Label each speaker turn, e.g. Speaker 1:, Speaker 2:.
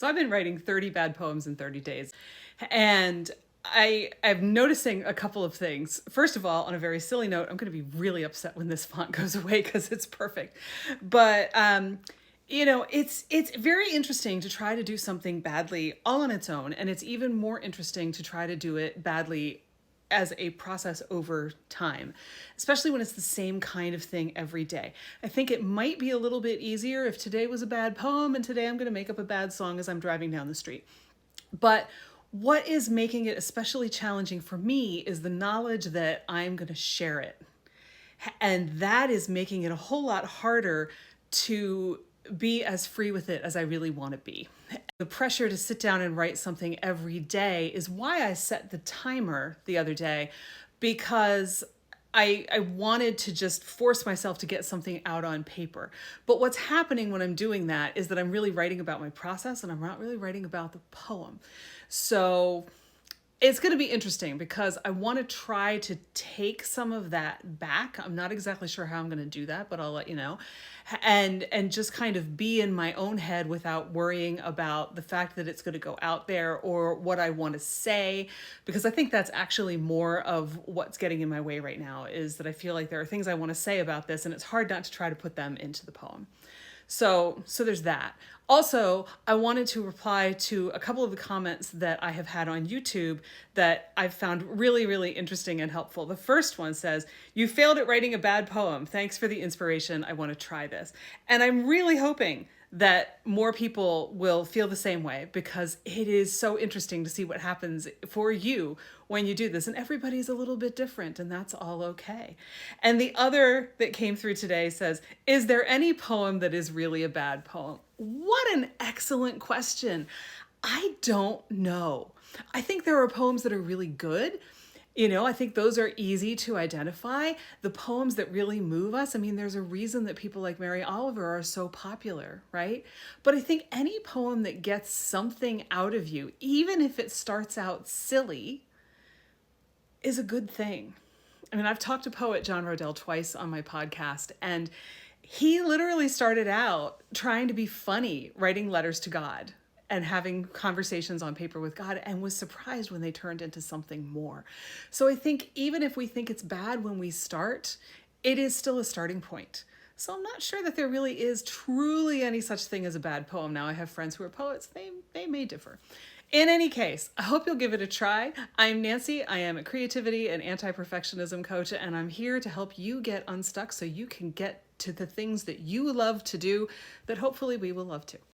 Speaker 1: So I've been writing 30 bad poems in 30 days. And I'm noticing a couple of things. First of all, on a very silly note, I'm going to be really upset when this font goes away because it's perfect. But it's very interesting to try to do something badly all on its own, and it's even more interesting to try to do it badly as a process over time, especially when it's the same kind of thing every day. I think it might be a little bit easier if today was a bad poem and today I'm going to make up a bad song as I'm driving down the street. But what is making it especially challenging for me is the knowledge that I'm going to share it. And that is making it a whole lot harder to be as free with it as I really want to be. The pressure to sit down and write something every day is why I set the timer the other day, because I wanted to just force myself to get something out on paper. But what's happening when I'm doing that is that I'm really writing about my process and I'm not really writing about the poem. So it's going to be interesting because I want to try to take some of that back. I'm not exactly sure how I'm going to do that, but I'll let you know. And just kind of be in my own head without worrying about the fact that it's going to go out there or what I want to say, because I think that's actually more of what's getting in my way right now, is that I feel like there are things I want to say about this and it's hard not to try to put them into the poem. So there's that. Also, I wanted to reply to a couple of the comments that I have had on YouTube that I've found really, really interesting and helpful. The first one says, "You failed at writing a bad poem. Thanks for the inspiration. I want to try this." And I'm really hoping that more people will feel the same way, because it is so interesting to see what happens for you when you do this. And everybody's a little bit different, and that's all okay. And the other that came through today says, "Is there any poem that is really a bad poem?" What an excellent question. I don't know. I think there are poems that are really good. I think those are easy to identify. The poems that really move us, I mean, there's a reason that people like Mary Oliver are so popular, right? But I think any poem that gets something out of you, even if it starts out silly, is a good thing. I mean, I've talked to poet John Rodell twice on my podcast, and he literally started out trying to be funny, writing letters to God and having conversations on paper with God, and was surprised when they turned into something more. So I think even if we think it's bad when we start, it is still a starting point. So I'm not sure that there really is truly any such thing as a bad poem. Now, I have friends who are poets. They may differ. In any case, I hope you'll give it a try. I'm Nancy. I am a creativity and anti-perfectionism coach, and I'm here to help you get unstuck so you can get to the things that you love to do that hopefully we will love to.